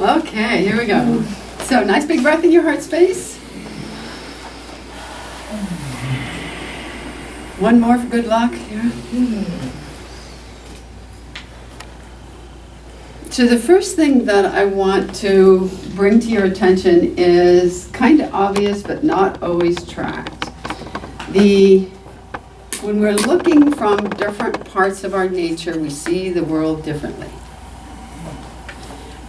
Okay, here we go. So nice big breath in your heart space. One more for good luck. Yeah. So the first thing that I want to bring to your attention is kind of obvious but not always tracked. When we're looking from different parts of our nature, we see the world differently.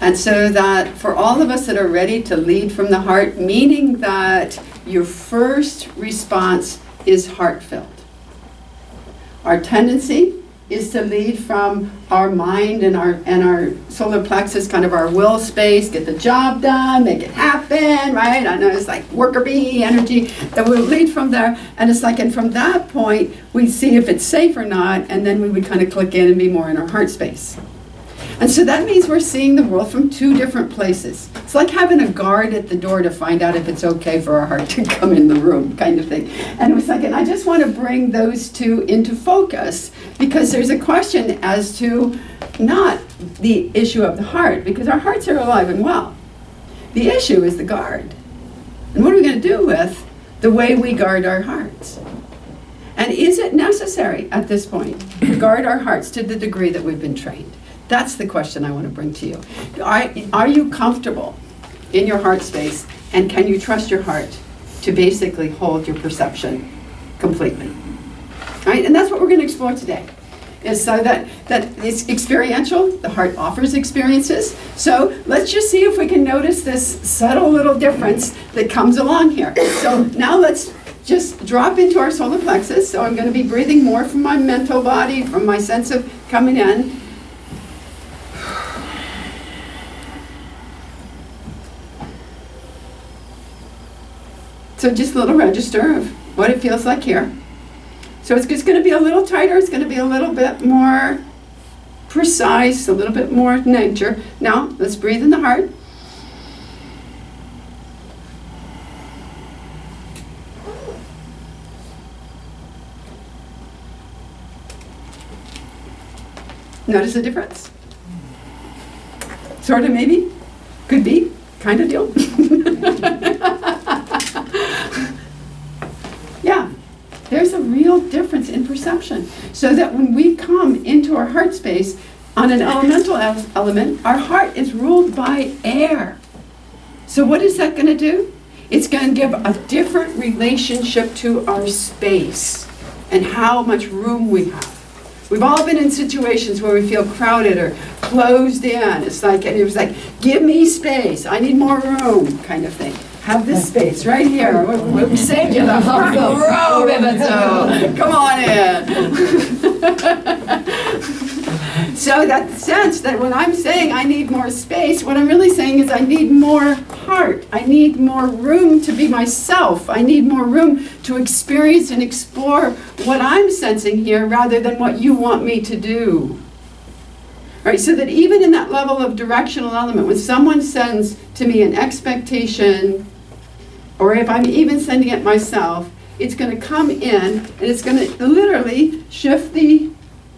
And so that for all of us that are ready to lead from the heart, meaning that your first response is heart-filled. Our tendency is to lead from our mind and our solar plexus, kind of our will space, get the job done, make it happen, right? I know it's like worker bee energy, that we'll lead from there. And it's like, and from that point, we see if it's safe or not, and then we would kind of click in and be more in our heart space. And so that means we're seeing the world from two different places. It's like having a guard at the door to find out if it's okay for our heart to come in the room, kind of thing. And it was like, and I just want to bring those two into focus because there's a question as to not the issue of the heart, because our hearts are alive and well. The issue is the guard. And what are we going to do with the way we guard our hearts? And is it necessary at this point to guard our hearts to the degree that we've been trained? That's the question I want to bring to you. Are you comfortable in your heart space, and can you trust your heart to basically hold your perception completely? Right? And that's what we're going to explore today. Is so that it's experiential. The heart offers experiences. So let's just see if we can notice this subtle little difference that comes along here. So now let's just drop into our solar plexus. So I'm going to be breathing more from my mental body, from my sense of coming in. So just a little register of what it feels like here. So it's just going to be a little tighter, it's going to be a little bit more precise, a little bit more nature. Now, let's breathe in the heart. Notice the difference? Sort of, maybe? Could be? Kind of deal? Yeah, there's a real difference in perception. So that when we come into our heart space on an elemental element, our heart is ruled by air. So what is that going to do? It's going to give a different relationship to our space and how much room we have. We've all been in situations where we feel crowded or closed in. It's like, and it was like, give me space. I need more room, kind of thing. Have this space right here. We saved you the front row, Bibito. Come on in. So that sense that when I'm saying I need more space, what I'm really saying is I need more heart. I need more room to be myself. I need more room to experience and explore what I'm sensing here rather than what you want me to do. Right, so that even in that level of directional element, when someone sends to me an expectation, or if I'm even sending it myself, it's going to come in and it's going to literally shift the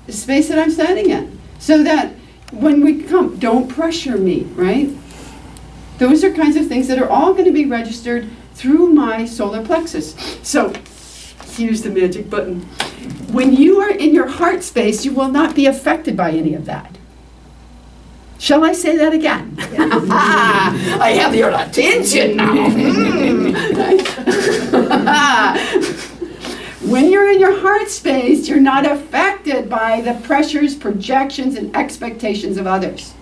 space that I'm standing in. So that when we come, don't pressure me, right? Those are kinds of things that are all going to be registered through my solar plexus. So, here's the magic button. When you are in your heart space, you will not be affected by any of that. Shall I say that again? I have your attention now. When you're in your heart space, you're not affected by the pressures, projections, and expectations of others.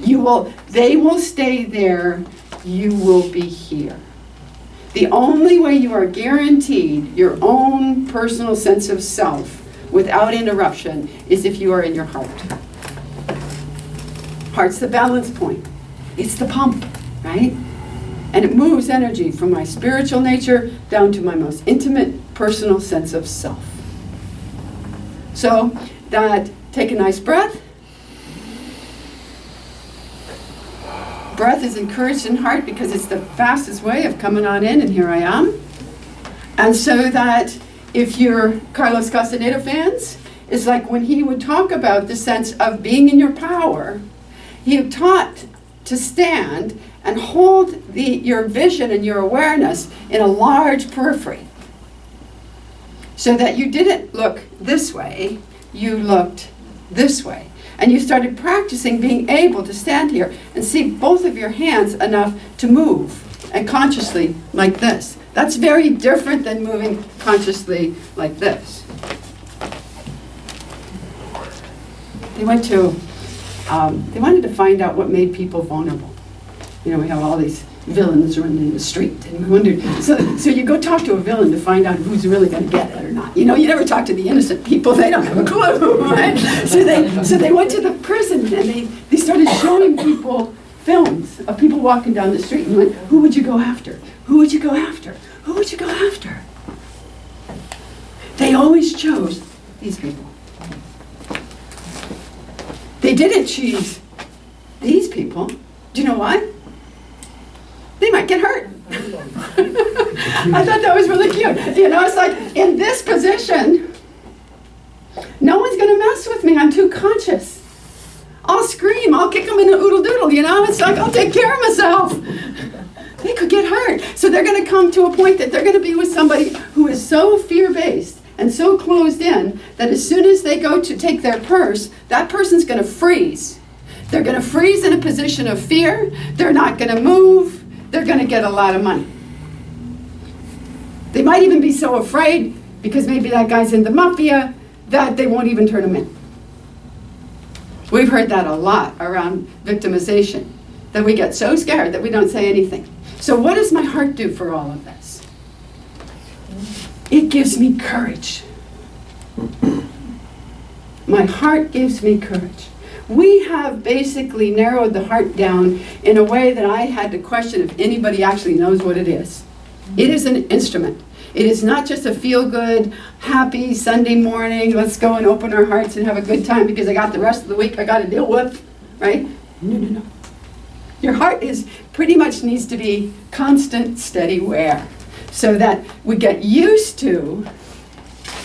They will stay there. You will be here. The only way you are guaranteed your own personal sense of self without interruption is if you are in your heart. Heart's the balance point. It's the pump, right? And it moves energy from my spiritual nature down to my most intimate, personal sense of self. So, take a nice breath. Breath is encouraged in heart because it's the fastest way of coming on in, and here I am. And so that if you're Carlos Castaneda fans, it's like when he would talk about the sense of being in your power, he taught to stand and hold your vision and your awareness in a large periphery. So that you didn't look this way, you looked this way. And you started practicing being able to stand here and see both of your hands enough to move, and consciously like this. That's very different than moving consciously like this. They wanted to find out what made people vulnerable. You know, we have all these villains running the street, and we wondered, so you go talk to a villain to find out who's really going to get it or not. You know, you never talk to the innocent people, they don't have a clue, right? So they went to the prison, and they started showing people films of people walking down the street, and went, who would you go after? Who would you go after? Who would you go after? They always chose these people. They didn't choose these people. Do you know why? They might get hurt. I thought that was really cute. You know, it's like, in this position, no one's going to mess with me. I'm too conscious. I'll scream. I'll kick them in the oodle doodle. You know, it's like, I'll take care of myself. They could get hurt. So they're going to come to a point that they're going to be with somebody who is so fear-based and so closed in that as soon as they go to take their purse, that person's going to freeze. They're going to freeze in a position of fear. They're not going to move. They're going to get a lot of money. They might even be so afraid, because maybe that guy's in the mafia, that they won't even turn him in. We've heard that a lot around victimization, that we get so scared that we don't say anything. So what does my heart do for all of this? It gives me courage. My heart gives me courage. We have basically narrowed the heart down in a way that I had to question if anybody actually knows what it is. It is an instrument. It is not just a feel-good, happy Sunday morning, let's go and open our hearts and have a good time because I got the rest of the week I got to deal with, right? No. Your heart pretty much needs to be constant, steady wear, so that we get used to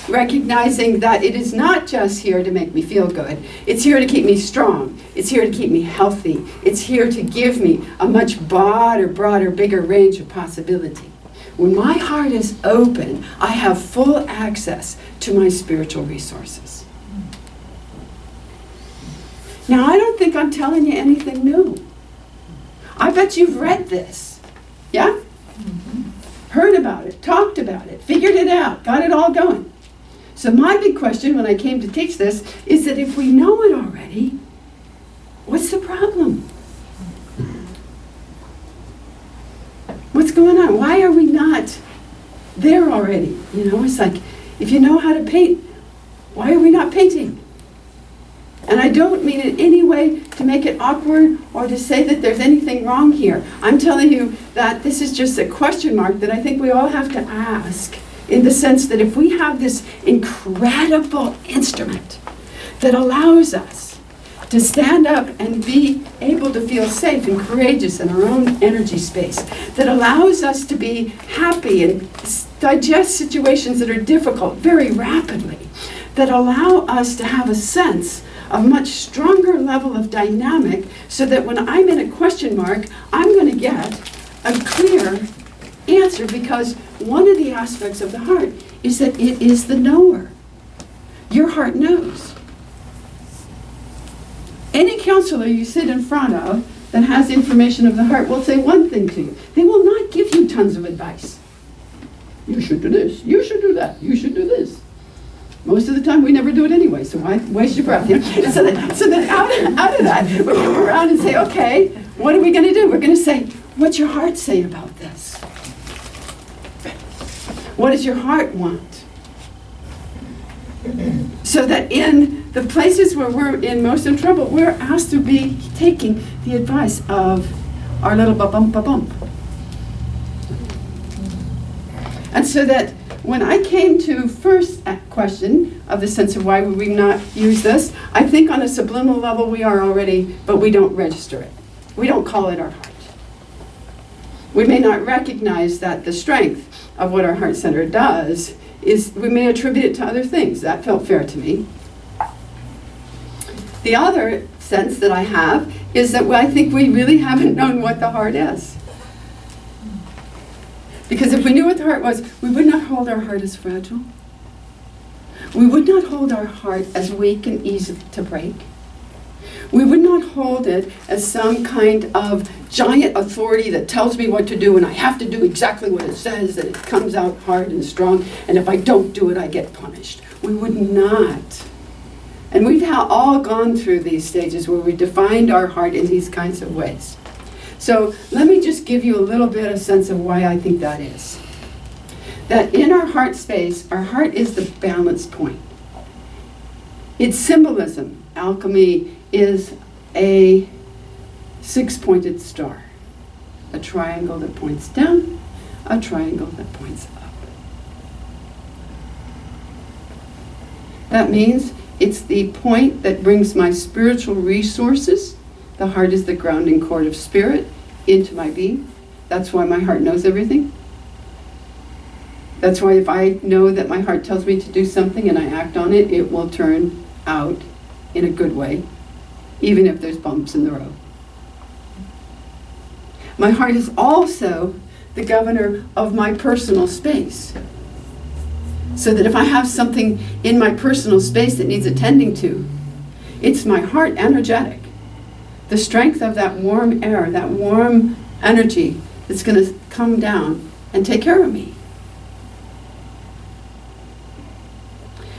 recognizing that it is not just here to make me feel good. It's here to keep me strong. It's here to keep me healthy. It's here to give me a much broader, bigger range of possibility. When my heart is open, I have full access to my spiritual resources. Now, I don't think I'm telling you anything new. I bet you've read this. Yeah? Heard about it, talked about it, figured it out, got it all going. So my big question when I came to teach this is that if we know it already, what's the problem? What's going on? Why are we not there already? You know, it's like, if you know how to paint, why are we not painting? And I don't mean in any way to make it awkward or to say that there's anything wrong here. I'm telling you that this is just a question mark that I think we all have to ask, in the sense that if we have this incredible instrument that allows us to stand up and be able to feel safe and courageous in our own energy space, that allows us to be happy and digest situations that are difficult very rapidly, that allow us to have a sense of much stronger level of dynamic, so that when I'm in a question mark, I'm going to get a clear answer, because one of the aspects of the heart is that it is the knower. Your heart knows. Any counselor you sit in front of that has information of the heart will say one thing to you. They will not give you tons of advice. You should do this, you should do that, you should do this. Most of the time we never do it anyway, so why waste your breath? You know? So then out of that, we come around and say, okay, what are we going to do? We're going to say, what's your heart say about this? What does your heart want? So that in the places where we're in most in trouble, we're asked to be taking the advice of our little ba-bump. And so that when I came to first question of the sense of why would we not use this, I think on a subliminal level we are already, but we don't register it. We don't call it our heart. We may not recognize that the strength of what our heart center does is, we may attribute it to other things. That felt fair to me. The other sense that I have is that I think we really haven't known what the heart is. Because if we knew what the heart was, we would not hold our heart as fragile. We would not hold our heart as weak and easy to break. We would not hold it as some kind of giant authority that tells me what to do and I have to do exactly what it says and it comes out hard and strong, and if I don't do it, I get punished. We would not. And we've all gone through these stages where we defined our heart in these kinds of ways. So let me just give you a little bit of sense of why I think that is. That in our heart space, our heart is the balance point. Its symbolism, alchemy, is a six-pointed star. A triangle that points down, a triangle that points up. That means it's the point that brings my spiritual resources. The heart is the grounding cord of spirit into my being. That's why my heart knows everything. That's why if I know that my heart tells me to do something and I act on it, it will turn out in a good way, even if there's bumps in the road. My heart is also the governor of my personal space. So that if I have something in my personal space that needs attending to, it's my heart energetic. The strength of that warm air, that warm energy that's going to come down and take care of me.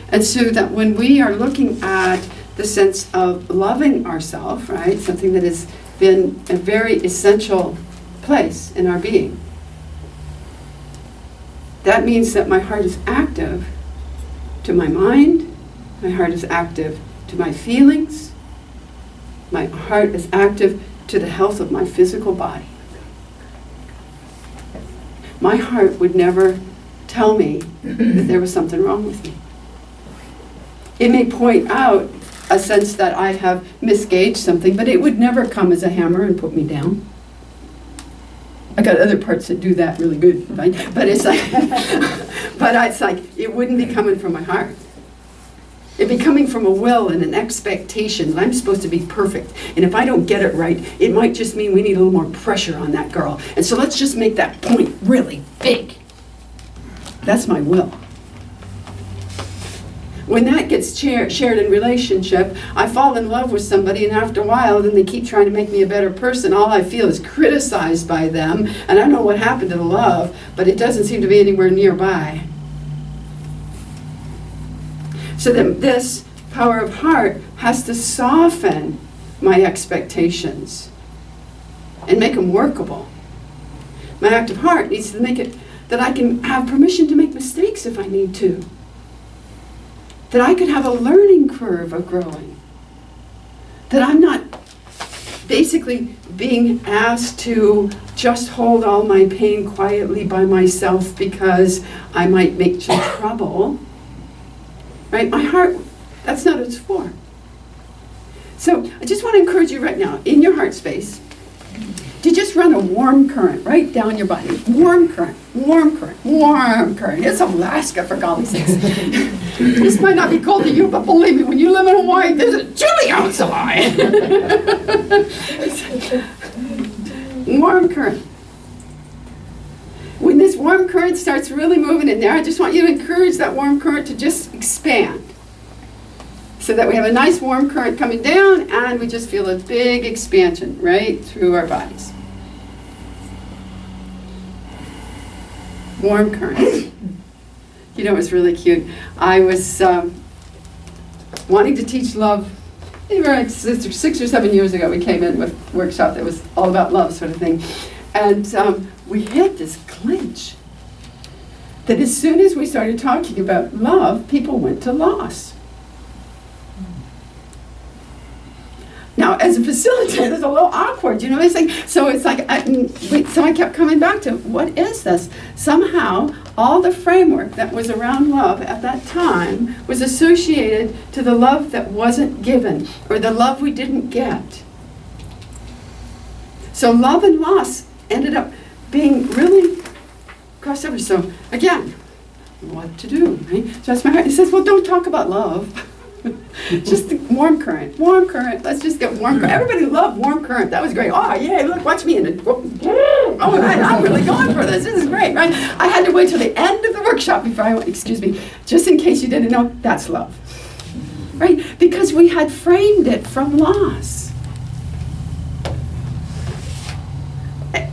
And so that when we are looking at the sense of loving ourselves, right, something that has been a very essential place in our being, that means that my heart is active to my mind, my heart is active to my feelings, my heart is active to the health of my physical body. My heart would never tell me that there was something wrong with me. It may point out a sense that I have misgauged something, but it would never come as a hammer and put me down. I got other parts that do that really good, right? But it's like, it wouldn't be coming from my heart. It'd be coming from a will and an expectation that I'm supposed to be perfect. And if I don't get it right, it might just mean we need a little more pressure on that girl. And so let's just make that point really big. That's my will. When that gets shared in relationship, I fall in love with somebody, and after a while, then they keep trying to make me a better person. All I feel is criticized by them, and I don't know what happened to the love, but it doesn't seem to be anywhere nearby. So that this power of heart has to soften my expectations and make them workable. My active heart needs to make it that I can have permission to make mistakes if I need to. That I could have a learning curve of growing. That I'm not basically being asked to just hold all my pain quietly by myself because I might make some trouble. Right? My heart, that's not what it's for. So I just want to encourage you right now, in your heart space, to just run a warm current right down your body. Warm current, warm current, warm current. It's Alaska, for golly sakes. This might not be cold to you, but believe me, when you live in Hawaii, there's a chilly outside. Warm current. When this warm current starts really moving in there, I just want you to encourage that warm current to just expand. So that we have a nice warm current coming down and we just feel a big expansion right through our bodies. Warm current. You know, it was really cute. I was wanting to teach love. Maybe like 6 or 7 years ago, we came in with a workshop that was all about love sort of thing. And we hit this clinch that as soon as we started talking about love, people went to loss. Now, as a facilitator, it's a little awkward, you know. So I kept coming back to, what is this? Somehow, all the framework that was around love at that time was associated to the love that wasn't given, or the love we didn't get. So love and loss ended up being really crossed over. So again, what to do, right? So that's my heart. He says, well, don't talk about love. Just warm current, warm current. Let's just get warm current. Everybody loved warm current. That was great. Oh, yeah, look, watch me. Oh, I'm really going for this. This is great, right? I had to wait till the end of the workshop before I went, excuse me, just in case you didn't know, that's love. Right? Because we had framed it from loss.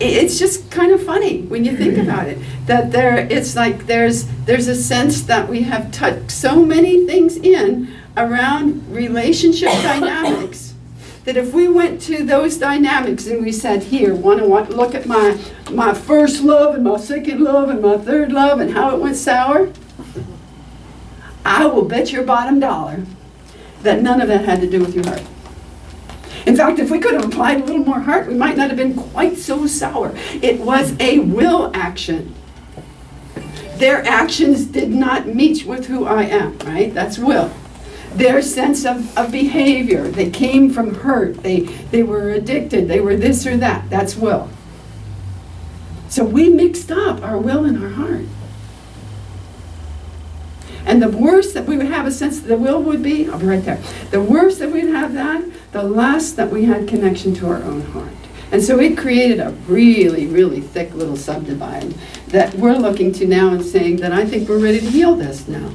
It's just kind of funny when you think about it, that it's like there's a sense that we have tucked so many things in around relationship dynamics that if we went to those dynamics and we said, here, want to look at my first love and my second love and my third love and how it went sour, I will bet your bottom dollar that none of that had to do with your heart. In fact, if we could have applied a little more heart, we might not have been quite so sour. It was a will action. Their actions did not meet with who I am, right? That's will. Their sense of behavior, they came from hurt, they were addicted, they were this or that, that's will. So we mixed up our will and our heart. And the worse that we would have a sense that the will would be, I'll be right there. The worse that we'd have that, the less that we had connection to our own heart. And so it created a really, really thick little subdivide that we're looking to now and saying that I think we're ready to heal this now.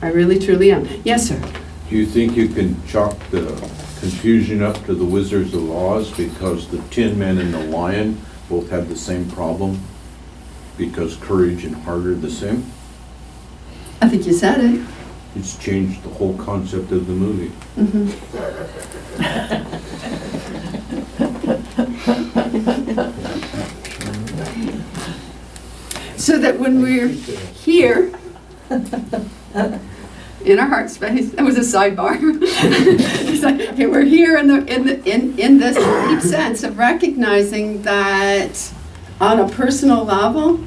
I really, truly am. Yes, sir? Do you think you can chalk the confusion up to the Wizards of Oz because the Tin Man and the Lion both have the same problem? Because courage and heart are the same? I think you said it. It's changed the whole concept of the movie. Mm-hmm. So that when we're here, in our heart space, that was a sidebar. It's like, okay, we're here in this deep sense of recognizing that on a personal level,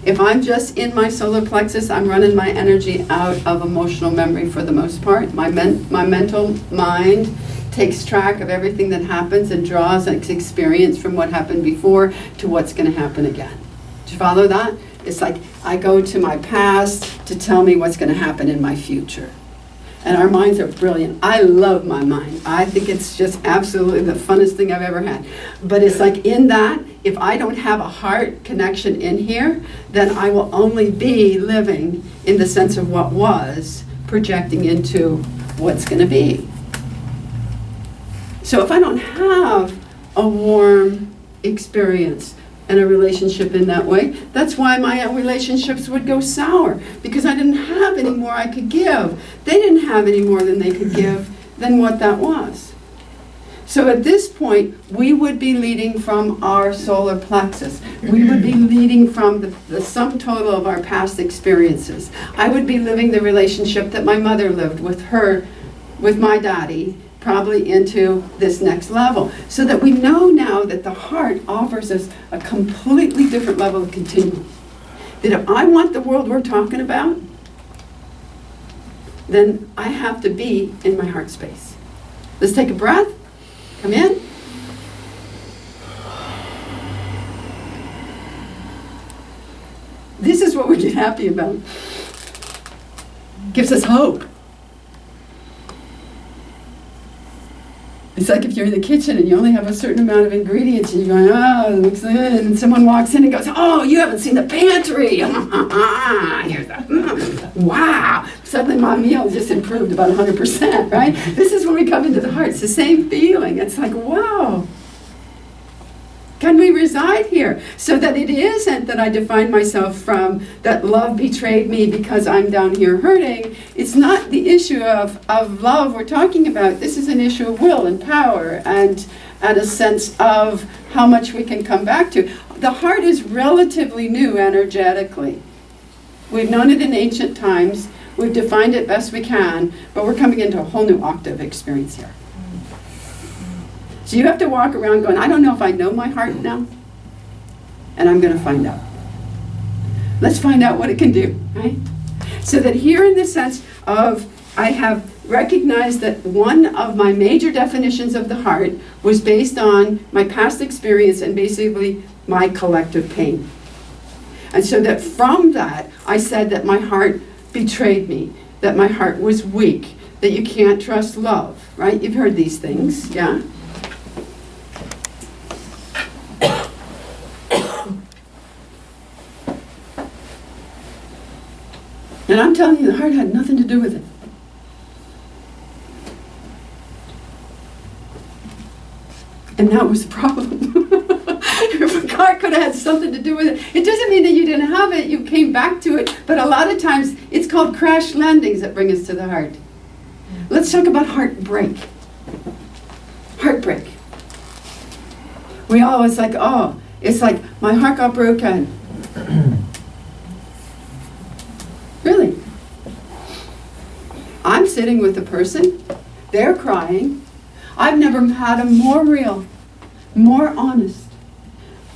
if I'm just in my solar plexus, I'm running my energy out of emotional memory for the most part. My mental mind takes track of everything that happens and draws an experience from what happened before to what's going to happen again. Do you follow that? It's like I go to my past to tell me what's going to happen in my future. And our minds are brilliant. I love my mind. I think it's just absolutely the funnest thing I've ever had. But it's like in that, if I don't have a heart connection in here, then I will only be living in the sense of what was, projecting into what's going to be. So if I don't have a warm experience and a relationship in that way, that's why my relationships would go sour, because I didn't have any more I could give. They didn't have any more than they could give than what that was. So at this point, we would be leading from our solar plexus. We would be leading from the sum total of our past experiences. I would be living the relationship that my mother lived with my daddy, probably into this next level. So that we know now that the heart offers us a completely different level of continuum. That if I want the world we're talking about, then I have to be in my heart space. Let's take a breath. Come in. This is what we get happy about. Gives us hope. It's like if you're in the kitchen and you only have a certain amount of ingredients and you're going, oh, it looks good, and someone walks in and goes, oh, you haven't seen the pantry. Here's the, wow. Suddenly my meal just improved about 100%, right? This is when we come into the heart. It's the same feeling. It's like, wow. Can we reside here? So that it isn't that I define myself from that love betrayed me because I'm down here hurting. It's not the issue of love we're talking about. This is an issue of will and power and a sense of how much we can come back to. The heart is relatively new energetically. We've known it in ancient times. We've defined it best we can, but we're coming into a whole new octave experience here. So you have to walk around going, I don't know if I know my heart now, and I'm going to find out. Let's find out what it can do, right? So that here in the sense of, I have recognized that one of my major definitions of the heart was based on my past experience and basically my collective pain. And so that from that, I said that my heart betrayed me, that my heart was weak, that you can't trust love, right? You've heard these things, yeah? And I'm telling you, the heart had nothing to do with it. And that was the problem. If a heart could have had something to do with it, it doesn't mean that you didn't have it, you came back to it, but a lot of times it's called crash landings that bring us to the heart. Let's talk about heartbreak. Heartbreak. We always like, oh, it's like my heart got broken. Really? I'm sitting with a person, they're crying. I've never had a more real, more honest,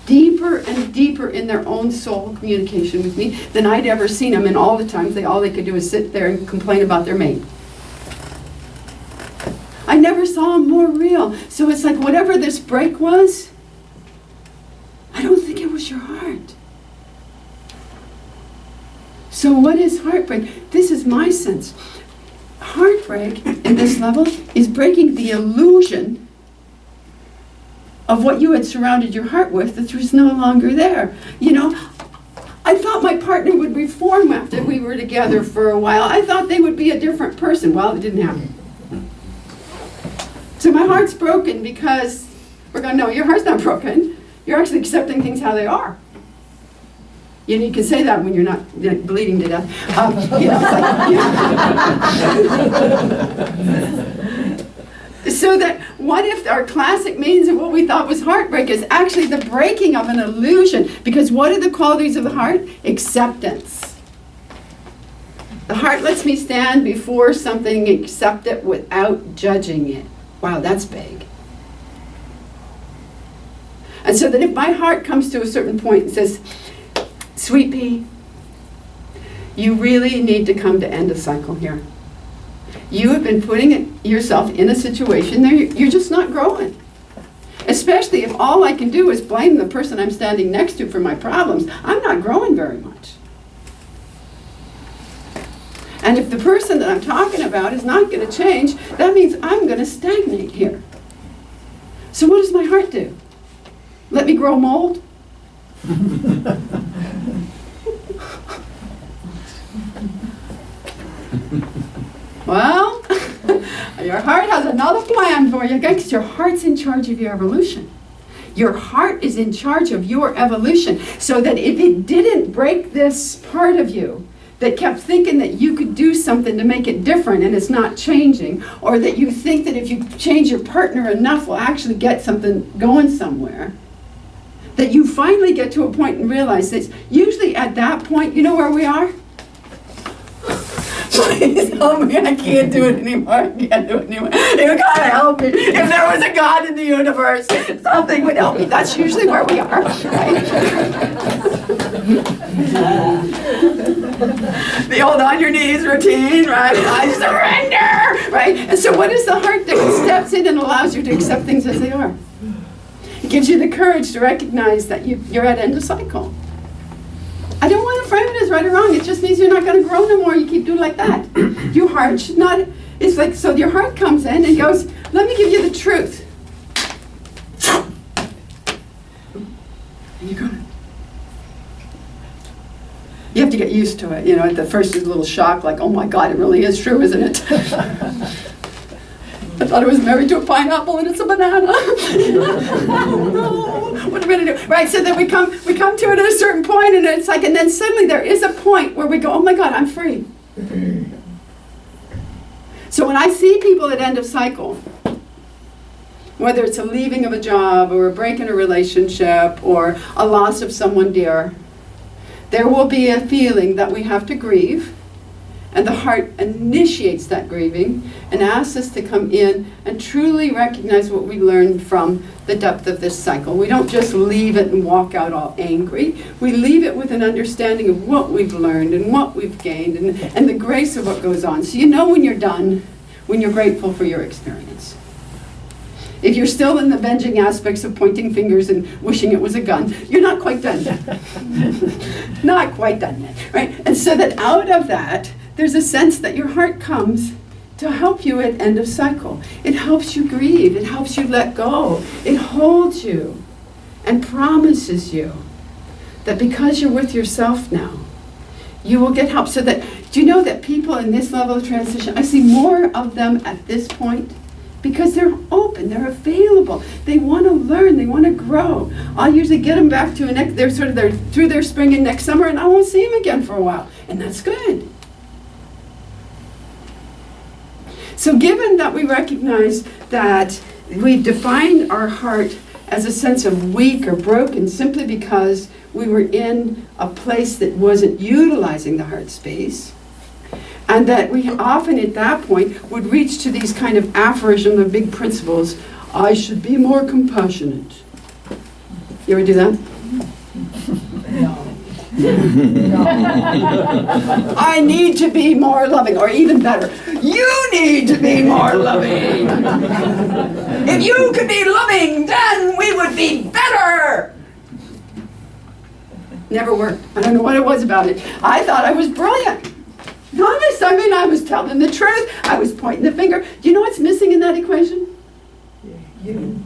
deeper and deeper in their own soul communication with me than I'd ever seen them. And all the times, all they could do is sit there and complain about their mate. I never saw them more real. So it's like whatever this break was, I don't think it was your heart. So what is heartbreak? This is my sense. Heartbreak in this level is breaking the illusion of what you had surrounded your heart with that was no longer there. You know, I thought my partner would reform after we were together for a while. I thought they would be a different person. Well, it didn't happen. So my heart's broken because we're going, no, your heart's not broken. You're actually accepting things how they are. You know, you can say that when you're not bleeding to death. So that what if our classic means of what we thought was heartbreak is actually the breaking of an illusion? Because what are the qualities of the heart? Acceptance. The heart lets me stand before something, accept it without judging it. Wow, that's big. And so that if my heart comes to a certain point and says, Sweet pea, you really need to come to end a cycle here. You have been putting yourself in a situation that you're just not growing. Especially if all I can do is blame the person I'm standing next to for my problems. I'm not growing very much. And if the person that I'm talking about is not going to change, that means I'm going to stagnate here. So what does my heart do? Let me grow mold? Well, your heart has another plan for you, because your heart's in charge of your evolution. Your heart is in charge of your evolution, so that if it didn't break this part of you that kept thinking that you could do something to make it different and it's not changing, or that you think that if you change your partner enough will actually get something going somewhere, that you finally get to a point and realize that usually at that point, you know where we are? Please help me, I can't do it anymore, I can't do it anymore. You gotta help me. If there was a God in the universe, something would help me. That's usually where we are, right? The old on your knees routine, right? I surrender, right? And so what does the heart do? It steps in and allows you to accept things as they are. It gives you the courage to recognize that you're at end of cycle. I don't want to frame it as right or wrong. It just means you're not going to grow no more. You keep doing like that. Your heart should not. It's like, so your heart comes in and goes, let me give you the truth. And you're going to. You have to get used to it. You know, at the first it's a little shock, like, oh my God, it really is true, isn't it? I thought I was married to a pineapple and it's a banana. Oh no, what am I gonna do? Right, so then we come to it at a certain point, and it's like, and then suddenly there is a point where we go, oh my God, I'm free. So when I see people at end of cycle, whether it's a leaving of a job or a break in a relationship or a loss of someone dear, there will be a feeling that we have to grieve. And the heart initiates that grieving and asks us to come in and truly recognize what we learned from the depth of this cycle. We don't just leave it and walk out all angry. We leave it with an understanding of what we've learned and what we've gained and the grace of what goes on. So you know when you're done, when you're grateful for your experience. If you're still in the venging aspects of pointing fingers and wishing it was a gun, you're not quite done yet. Not quite done yet, right? And so that out of that, there's a sense that your heart comes to help you at end of cycle. It helps you grieve. It helps you let go. It holds you and promises you that because you're with yourself now, you will get help. So that, do you know that people in this level of transition, I see more of them at this point because they're open, they're available, they want to learn, they want to grow. I'll usually get them back to they're through their spring and next summer, and I won't see them again for a while, and that's good. So given that we recognize that we've defined our heart as a sense of weak or broken simply because we were in a place that wasn't utilizing the heart space, and that we often at that point would reach to these kind of aphorisms of big principles. I should be more compassionate. You ever do that? No. I need to be more loving, or even better, you need to be more loving. If you could be loving, then we would be better. Never worked. I don't know what it was about it. I thought I was brilliant. Honest, I mean, I was telling the truth. I was pointing the finger. Do you know what's missing in that equation? You.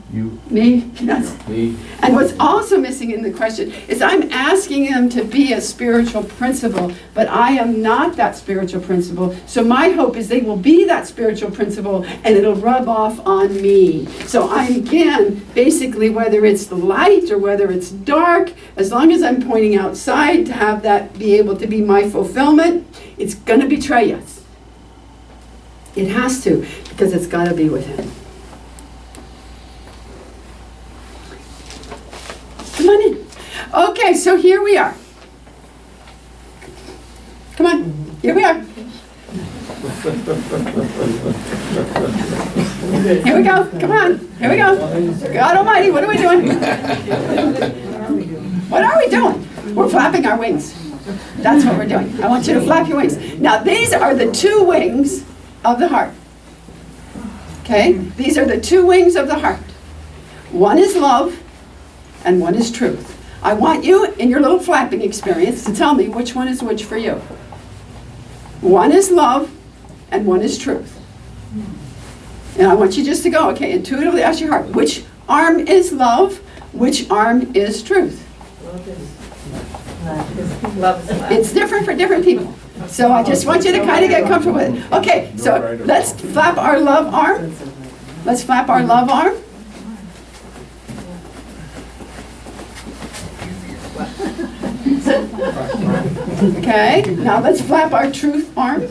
Me? Yes. Me. And what's also missing in the question is I'm asking them to be a spiritual principle, but I am not that spiritual principle. So my hope is they will be that spiritual principle and it'll rub off on me. So I'm, again, basically whether it's the light or whether it's dark, as long as I'm pointing outside to have that be able to be my fulfillment, it's going to betray us. It has to, because it's got to be within. Come on in. Okay, so here we are. Come on, here we are. Here we go, come on, here we go. God Almighty, what are we doing? What are we doing? We're flapping our wings. That's what we're doing. I want you to flap your wings. Now, these are the two wings of the heart. Okay? These are the two wings of the heart. One is love, and one is truth. I want you, in your little flapping experience, to tell me which one is which for you. One is love, and one is truth. And I want you just to go, okay, intuitively ask your heart, which arm is love, which arm is truth? It's different for different people. So I just want you to kind of get comfortable with it. Okay, so let's flap our love arm. Let's flap our love arm. Okay, now let's flap our truth arm.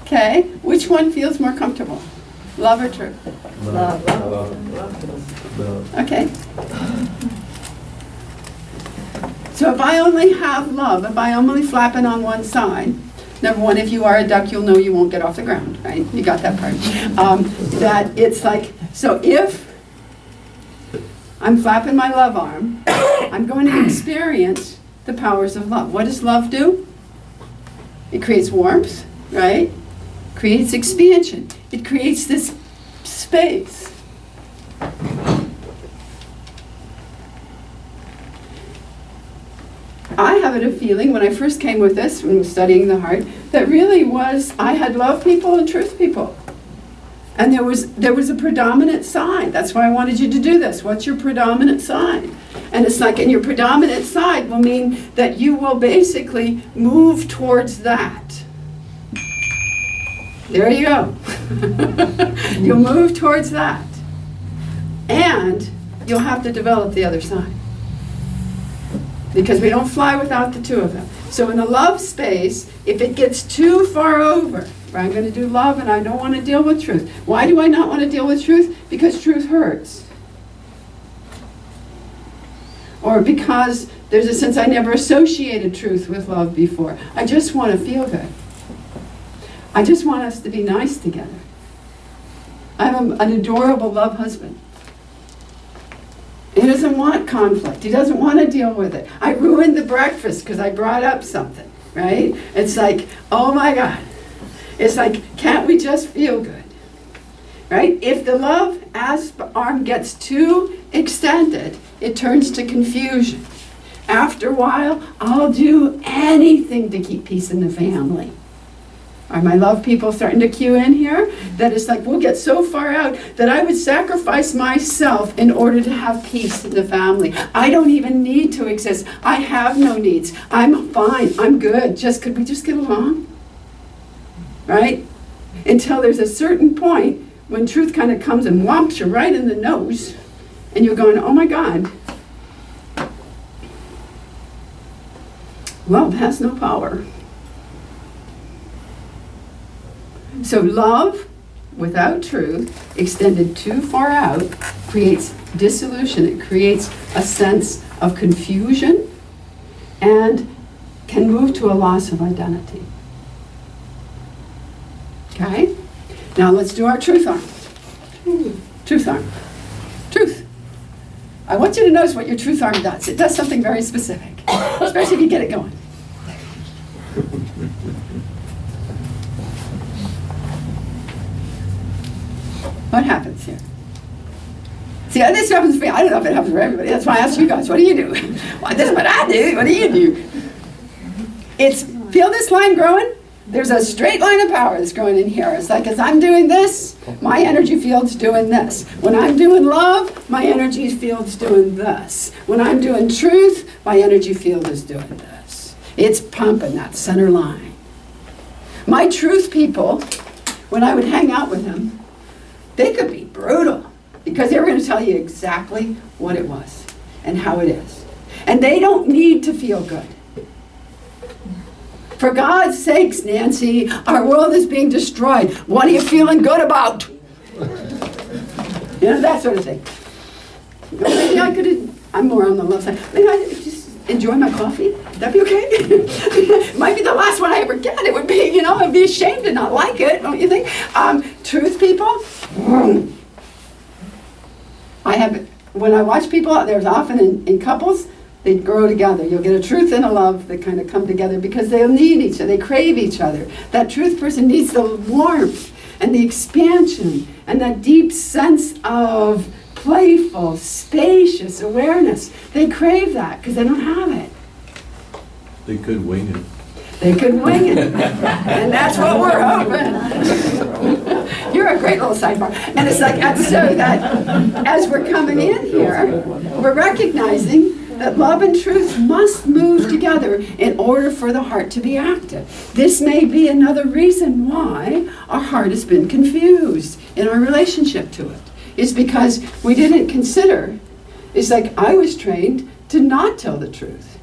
Okay, which one feels more comfortable? Love or truth? Love. Okay. So if I only have love, if I only flap it on one side, number one, if you are a duck, you'll know you won't get off the ground, right? You got that part. That it's like, so if I'm flapping my love arm, I'm going to experience the powers of love. What does love do? It creates warmth, right? Creates expansion. It creates this space. I have a feeling when I first came with this, when studying the heart, that really was, I had love people and truth people. And there was a predominant side. That's why I wanted you to do this. What's your predominant side? And it's like, and your predominant side will mean that you will basically move towards that. There you go. You'll move towards that. And you'll have to develop the other side. Because we don't fly without the two of them. So in the love space, if it gets too far over, I'm going to do love and I don't want to deal with truth. Why do I not want to deal with truth? Because truth hurts. Or because there's a sense I never associated truth with love before. I just want to feel good. I just want us to be nice together. I have an adorable love husband. He doesn't want conflict. He doesn't want to deal with it. I ruined the breakfast because I brought up something, right? It's like, oh my God. It's like, can't we just feel good? Right? If the love arm gets too extended, it turns to confusion. After a while, I'll do anything to keep peace in the family. Are my love people starting to cue in here? That it's like we'll get so far out that I would sacrifice myself in order to have peace in the family. I don't even need to exist. I have no needs. I'm fine. I'm good. Could we just get along? Right? Until there's a certain point when truth kind of comes and whomps you right in the nose, and you're going, oh my God. Love has no power. So love without truth, extended too far out, creates dissolution. It creates a sense of confusion and can move to a loss of identity. Okay? Now let's do our truth arm. Truth arm. Truth. I want you to notice what your truth arm does. It does something very specific, especially if you get it going. What happens here? See, this happens for me. I don't know if it happens for everybody. That's why I asked you guys, what do you do? Well, this is what I do. What do you do? Feel this line growing? There's a straight line of power that's growing in here. It's like as I'm doing this, my energy field's doing this. When I'm doing love, my energy field's doing this. When I'm doing truth, my energy field is doing this. It's pumping that center line. My truth people, when I would hang out with them, they could be brutal because they were going to tell you exactly what it was and how it is. And they don't need to feel good. For God's sakes, Nancy, our world is being destroyed. What are you feeling good about? That sort of thing. Maybe I could, I'm more on the love side. Maybe I just enjoy my coffee. Would that be okay? It might be the last one I ever get. It would be, I'd be ashamed to not like it, don't you think? Truth people, when I watch people, there's often in couples, they grow together. You'll get a truth and a love that kind of come together because they'll need each other. They crave each other. That truth person needs the warmth and the expansion and that deep sense of playful, spacious awareness. They crave that because they don't have it. They could wing it. They could wing it. And that's what we're hoping. You're a great little sidebar. And it's like, so that as we're coming in here, we're recognizing that love and truth must move together in order for the heart to be active. This may be another reason why our heart has been confused in our relationship to it. It's because we didn't consider, it's like I was trained to not tell the truth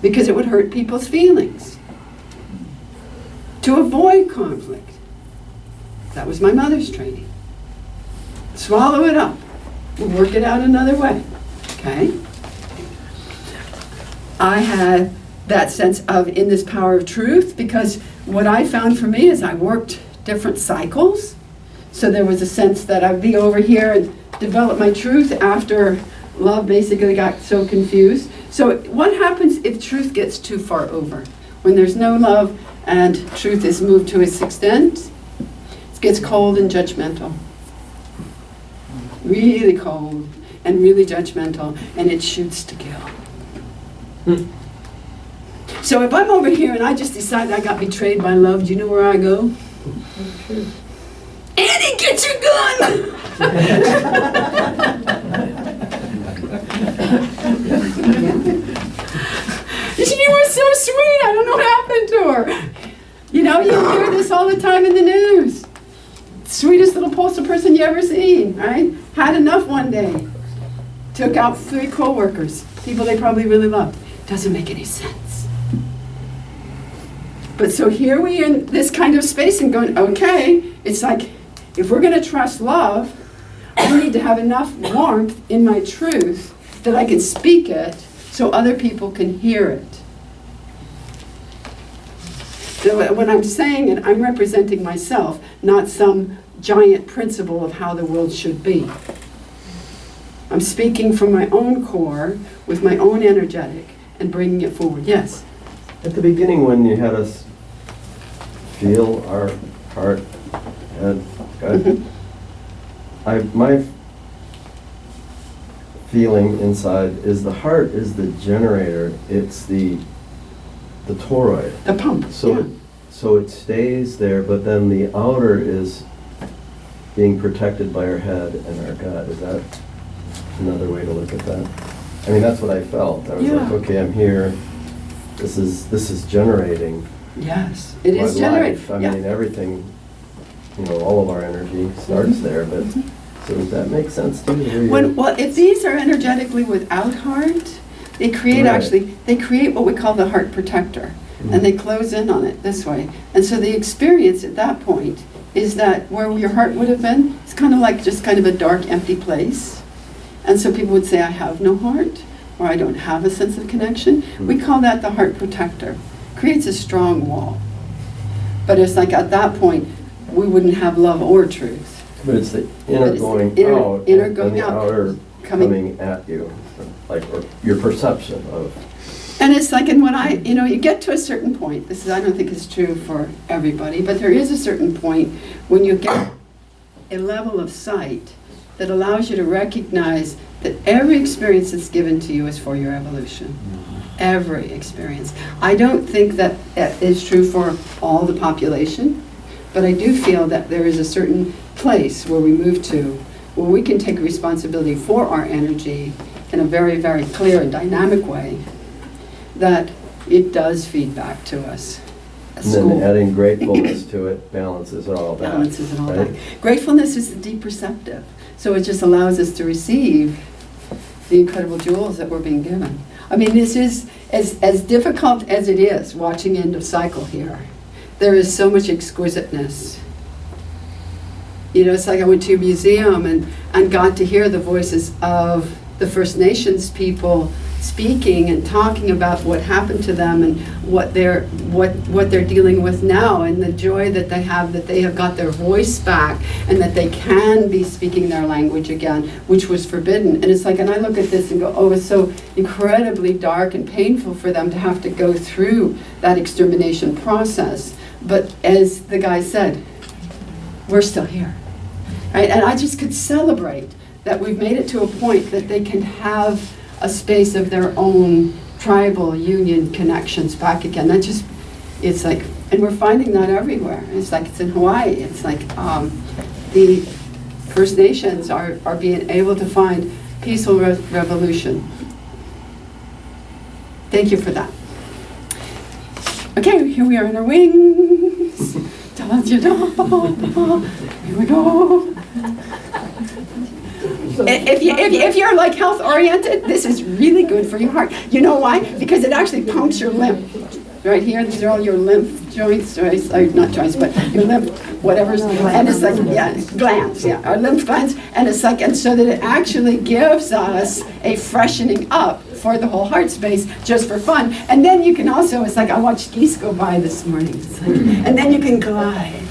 because it would hurt people's feelings. To avoid conflict. That was my mother's training. Swallow it up. We'll work it out another way. Okay? I had that sense of in this power of truth because what I found for me is I worked different cycles. So there was a sense that I'd be over here and develop my truth after love basically got so confused. So what happens if truth gets too far over? When there's no love and truth is moved to its extent, it gets cold and judgmental. Really cold and really judgmental, and it shoots to kill. So if I'm over here and I just decide I got betrayed by love, do you know where I go? Annie, get your gun! She was so sweet. I don't know what happened to her. You hear this all the time in the news. Sweetest little postal person you ever seen, right? Had enough one day. Took out 3 co-workers, people they probably really loved. Doesn't make any sense. But so here we are in this kind of space and going, okay, it's like, if we're going to trust love, I need to have enough warmth in my truth that I can speak it so other people can hear it. So when I'm saying it, I'm representing myself, not some giant principle of how the world should be. I'm speaking from my own core, with my own energetic, and bringing it forward. Yes? At the beginning when you had us feel our heart, head, gut, my feeling inside is the heart is the generator. It's the toroid. The pump, So, yeah. so it stays there, but then the outer is being protected by our head and our gut. Is that another way to look at that? I mean, that's what I felt. I was like, Yeah. okay, I'm here. This is generating Yes, it my is generated. life. I Yeah. mean, everything, all of our energy starts there, but so does that make sense to you? Well, if these are energetically without heart, they create Right. they create what we call the heart protector, and they close in on it this way. And so the experience at that point is that where your heart would have been, it's kind of like just kind of a dark, empty place. And so people would say, I have no heart, or I don't have a sense of connection. We call that the heart protector. Creates a strong wall. But it's like at that point, we wouldn't have love or truth. But it's the But inner it's the going inner- out inner and going the out, outer coming- coming at you, like or your perception of. And it's like, and when you get to a certain point, this is, I don't think is true for everybody, but there is a certain point when you get a level of sight that allows you to recognize that every experience that's given to you is for your evolution. Every experience. I don't think that is true for all the population, but I do feel that there is a certain place where we move to where we can take responsibility for our energy in a very, very clear and dynamic way, that it does feed back to us. And then adding gratefulness to it balances it all back. Balances it all right? back. Gratefulness is the deep receptive. So it just allows us to receive the incredible jewels that we're being given. I mean, this is, as difficult as it is watching End of Cycle here, there is so much exquisiteness. It's like I went to a museum and got to hear the voices of the First Nations people speaking and talking about what happened to them and what they're dealing with now, and the joy that they have got their voice back and that they can be speaking their language again, which was forbidden. And it's like, and I look at this and go, oh, it's so incredibly dark and painful for them to have to go through that extermination process. But as the guy said, we're still here. Right? And I just could celebrate that we've made it to a point that they can have a space of their own tribal union connections back again. It's like, and we're finding that everywhere. It's like, it's in Hawaii. It's like the First Nations are being able to find peaceful revolution. Thank you for that. Okay, here we are in our wings. Here we go. If you're like health oriented, this is really good for your heart. You know why? Because it actually pumps your lymph. Right here, these are all your lymph joints, right? Not joints, but your lymph, whatever's, and it's like, yeah, glands, yeah, our lymph glands, and it's like, and so that it actually gives us a freshening up for the whole heart space, just for fun. And then you can also, it's like, I watched geese go by this morning, it's like, and then you can glide.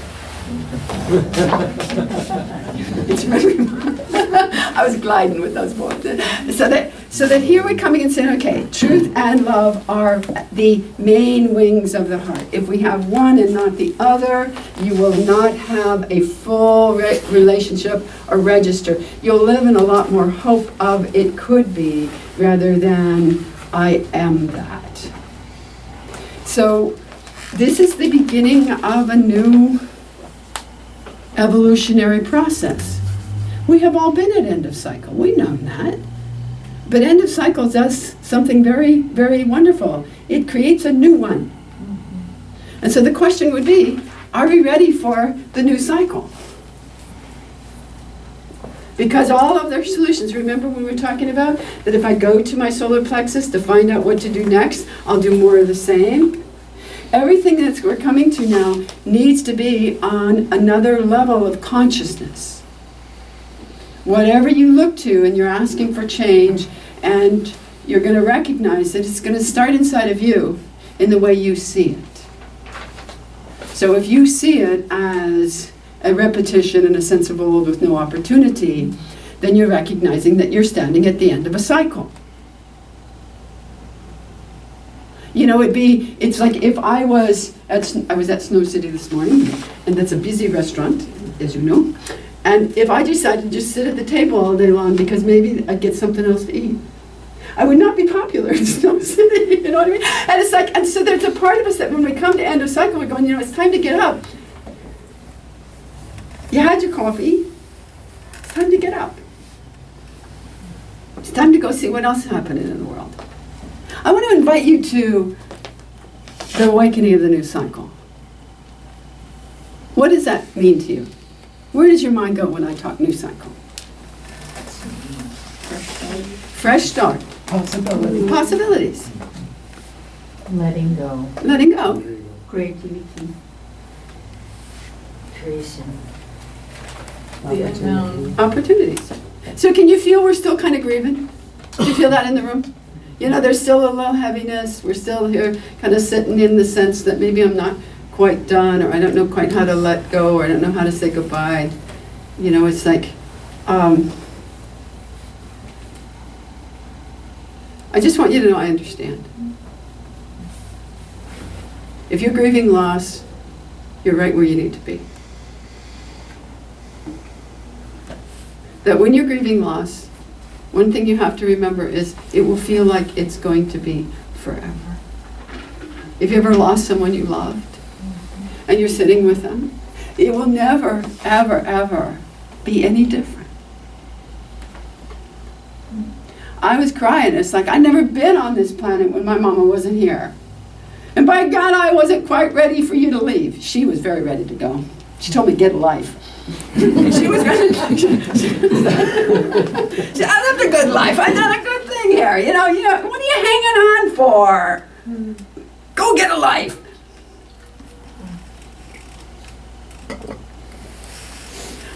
It's really, I was gliding with those boys. So that here we're coming and saying, okay, truth and love are the main wings of the heart. If we have one and not the other, you will not have a full relationship or register. You'll live in a lot more hope of it could be rather than I am that. So this is the beginning of a new evolutionary process. We have all been at end of cycle. We know that. But end of cycle does something very, very wonderful. It creates a new one. And so the question would be, are we ready for the new cycle? Because all of their solutions, remember we were talking about that if I go to my solar plexus to find out what to do next, I'll do more of the same. Everything that we're coming to now needs to be on another level of consciousness. Whatever you look to and you're asking for change, and you're going to recognize that it's going to start inside of you in the way you see it. So if you see it as a repetition and a sense of old with no opportunity, then you're recognizing that you're standing at the end of a cycle. It's like if I was at Snow City this morning, and that's a busy restaurant, as you know, And if I decided to just sit at the table all day long because maybe I'd get something else to eat, I would not be popular in Snow City, you know what I mean? And it's like, and so there's a part of us that when we come to end of cycle, we're going, it's time to get up. You had your coffee, it's time to get up. It's time to go see what else is happening in the world. I want to invite you to the awakening of the new cycle. What does that mean to you? Where does your mind go when I talk new cycle? Fresh start. Possibility. Possibilities. Letting go. Letting go. Creativity. Creation. The unknown. Opportunities. So can you feel we're still kind of grieving? Do you feel that in the room? You know, there's still a little heaviness. We're still here kind of sitting in the sense that maybe I'm not quite done, or I don't know quite how to let go, or I don't know how to say goodbye. You know, it's like, I just want you to know I understand. If you're grieving loss, you're right where you need to be. That when you're grieving loss, one thing you have to remember is it will feel like it's going to be forever. If you ever lost someone you loved and you're sitting with them, it will never, ever, ever be any different. I was crying. It's like I'd never been on this planet when my mama wasn't here. And by God, I wasn't quite ready for you to leave. She was very ready to go. She told me, get a life. She was ready. I lived a good life. I done a good thing here. You know, what are you hanging on for? Go get a life.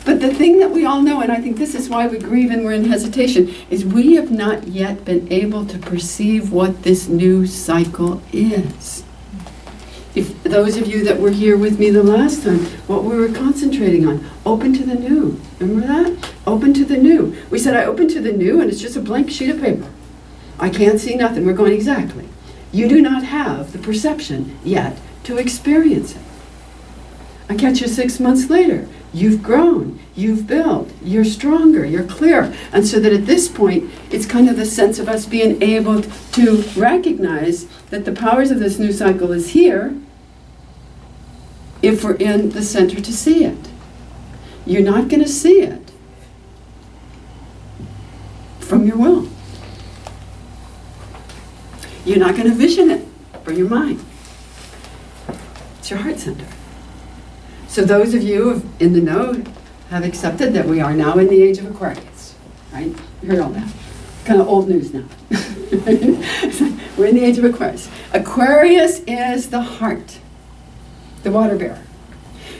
But the thing that we all know, and I think this is why we grieve and we're in hesitation, is we have not yet been able to perceive what this new cycle is. If those of you that were here with me the last time, what we were concentrating on, open to the new. Remember that? Open to the new. We said, I open to the new, and it's just a blank sheet of paper. I can't see nothing. We're going, exactly. You do not have the perception yet to experience it. I catch you 6 months later. You've grown, you've built, you're stronger, you're clear. And so that at this point, it's kind of the sense of us being able to recognize that the powers of this new cycle is here if we're in the center to see it. You're not going to see it from your will. You're not going to vision it from your mind. It's your heart center. So those of you in the know have accepted that we are now in the age of Aquarius, right? You heard all that. Kind of old news now. We're in the age of Aquarius. Aquarius is the heart, the water bearer.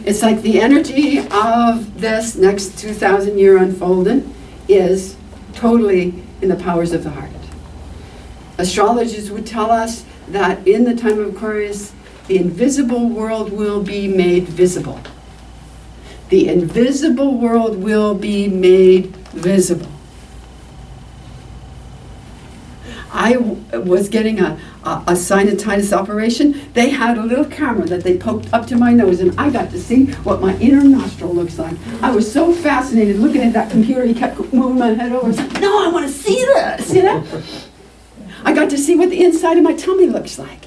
It's like the energy of this next 2,000 year unfolding is totally in the powers of the heart. Astrologers would tell us that in the time of Aquarius, the invisible world will be made visible. The invisible world will be made visible. I was getting a sinusitis operation. They had a little camera that they poked up to my nose, and I got to see what my inner nostril looks like. I was so fascinated looking at that computer. He kept moving my head over. I was like, no, I want to see this, you know? I got to see what the inside of my tummy looks like.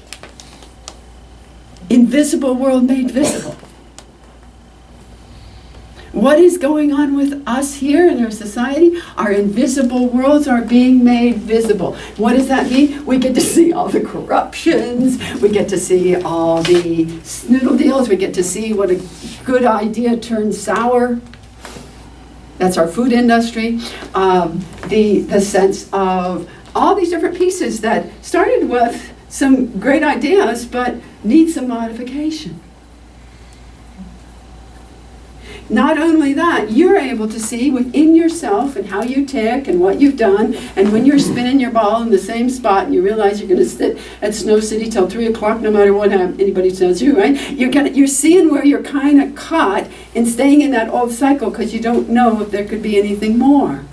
Invisible world made visible. What is going on with us here in our society? Our invisible worlds are being made visible. What does that mean? We get to see all the corruptions. We get to see all the snoodle deals. We get to see what a good idea turns sour. That's our food industry. The sense of all these different pieces that started with some great ideas, but need some modification. Not only that, you're able to see within yourself and how you tick and what you've done, and when you're spinning your ball in the same spot and you realize you're going to sit at Snow City till 3 o'clock no matter what anybody tells you, right? You're seeing where you're kind of caught in staying in that old cycle because you don't know if there could be anything more.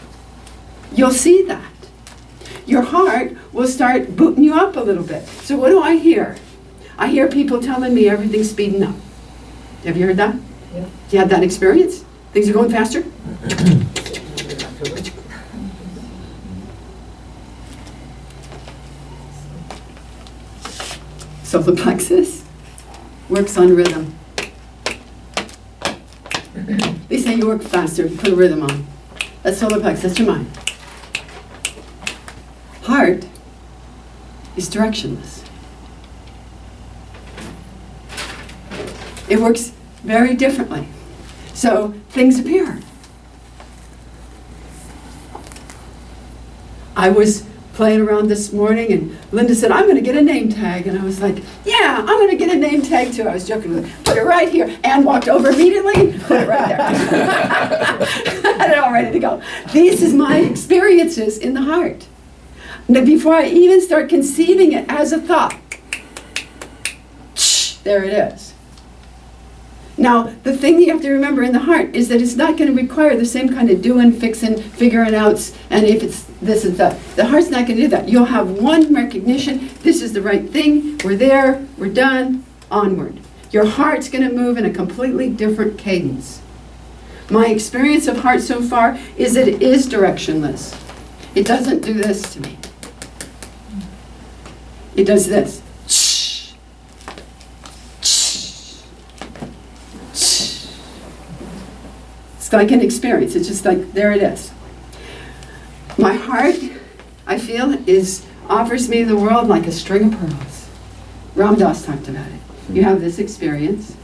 You'll see that. Your heart will start booting you up a little bit. So what do I hear? I hear people telling me everything's speeding up. Have you heard that? Yeah. You had that experience? Things are going faster? Solar plexus works on rhythm. They say you work faster, put a rhythm on. That's solar plexus, that's your mind. Heart is directionless. It works very differently. So things appear. I was playing around this morning and Linda said, I'm going to get a name tag. And I was like, yeah, I'm going to get a name tag too. I was joking with her. Put it right here. Anne walked over immediately, put it right there. Had it all ready to go. This is my experiences in the heart. Now, before I even start conceiving it as a thought, there it is. Now, the thing that you have to remember in the heart is that it's not going to require the same kind of doing, fixing, figuring outs, and if it's this and that. The heart's not going to do that. You'll have one recognition, this is the right thing, we're there, we're done, onward. Your heart's going to move in a completely different cadence. My experience of heart so far is that it is directionless. It doesn't do this to me. It does this. It's like an experience. It's just like, there it is. My heart, I feel, offers me the world like a string of pearls. Ram Dass talked about it. You have this experience,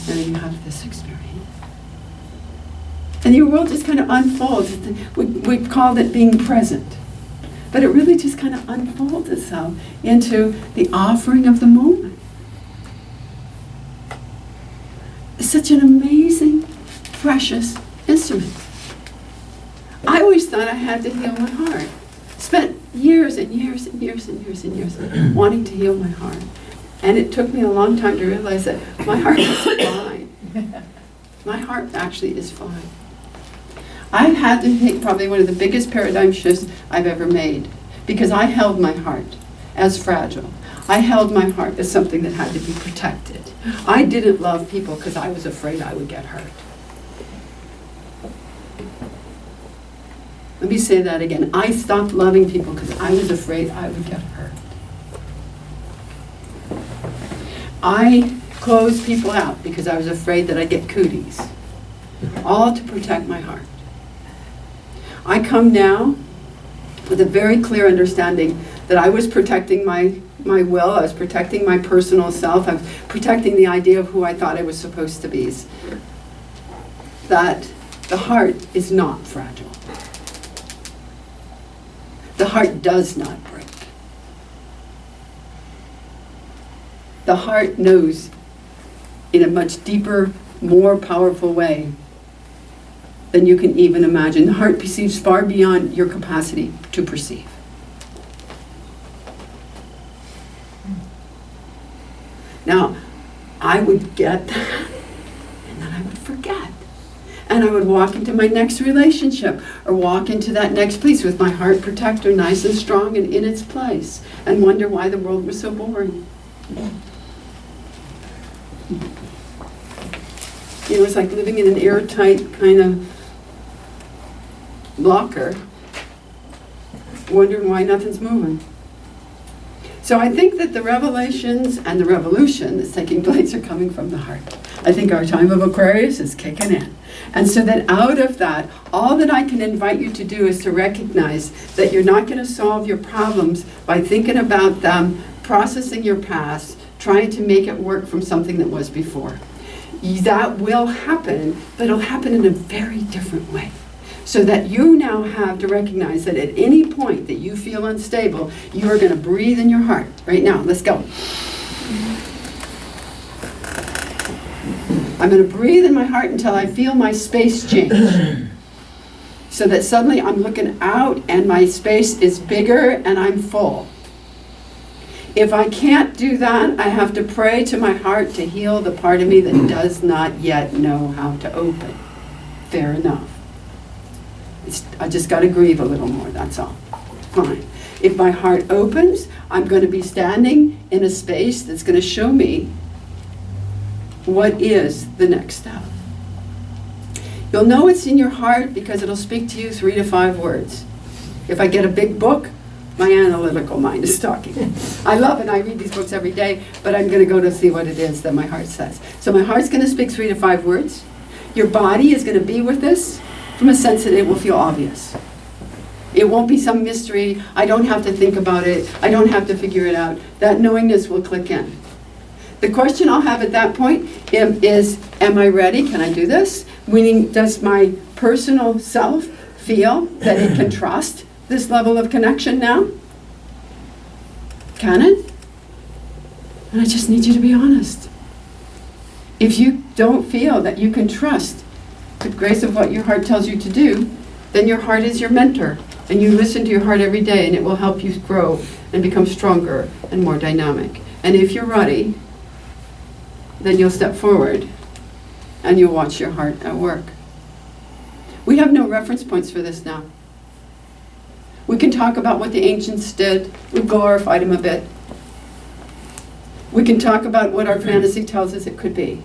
and then you have this experience. And your world just kind of unfolds. We've called it being present. But it really just kind of unfolds itself into the offering of the moment. It's such an amazing, precious instrument. I always thought I had to heal my heart. Spent years and years and years and years and years wanting to heal my heart. And it took me a long time to realize that my heart is fine. My heart actually is fine. I've had to make probably one of the biggest paradigm shifts I've ever made, because I held my heart as fragile. I held my heart as something that had to be protected. I didn't love people because I was afraid I would get hurt. Let me say that again. I stopped loving people because I was afraid I would get hurt. I closed people out because I was afraid that I'd get cooties. All to protect my heart. I come now with a very clear understanding that I was protecting my will, I was protecting my personal self, I was protecting the idea of who I thought I was supposed to be. That the heart is not fragile. The heart does not break. The heart knows in a much deeper, more powerful way than you can even imagine. The heart perceives far beyond your capacity to perceive. Now, I would get that, and then I would forget. And I would walk into my next relationship, or walk into that next place with my heart protector nice and strong and in its place, and wonder why the world was so boring. You know, it's like living in an airtight kind of blocker, wondering why nothing's moving. So I think that the revelations and the revolution that's taking place are coming from the heart. I think our time of Aquarius is kicking in. And so that out of that, all that I can invite you to do is to recognize that you're not going to solve your problems by thinking about them, processing your past, trying to make it work from something that was before. That will happen, but it'll happen in a very different way. So that you now have to recognize that at any point that you feel unstable, you are going to breathe in your heart. Right now, let's go. I'm going to breathe in my heart until I feel my space change. So that suddenly I'm looking out and my space is bigger and I'm full. If I can't do that, I have to pray to my heart to heal the part of me that does not yet know how to open. Fair enough. I just got to grieve a little more, that's all. Fine. If my heart opens, I'm going to be standing in a space that's going to show me what is the next step? You'll know it's in your heart because it'll speak to you 3 to 5 words. If I get a big book, my analytical mind is talking. I love it, I read these books every day, but I'm going to go to see what it is that my heart says. So my heart's going to speak 3 to 5 words. Your body is going to be with this from a sense that it will feel obvious. It won't be some mystery. I don't have to think about it. I don't have to figure it out. That knowingness will click in. The question I'll have at that point is, am I ready? Can I do this? Meaning, does my personal self feel that it can trust this level of connection now? Can it? And I just need you to be honest. If you don't feel that you can trust the grace of what your heart tells you to do, then your heart is your mentor. And you listen to your heart every day, and it will help you grow and become stronger and more dynamic. And if you're ready, then you'll step forward and you'll watch your heart at work. We have no reference points for this now. We can talk about what the ancients did. We've glorified them a bit. We can talk about what our fantasy tells us it could be.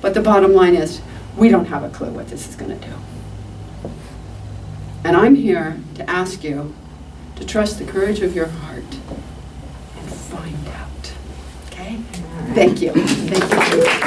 But the bottom line is, we don't have a clue what this is going to do. And I'm here to ask you to trust the courage of your heart and find out. Okay? Thank you. Thank you.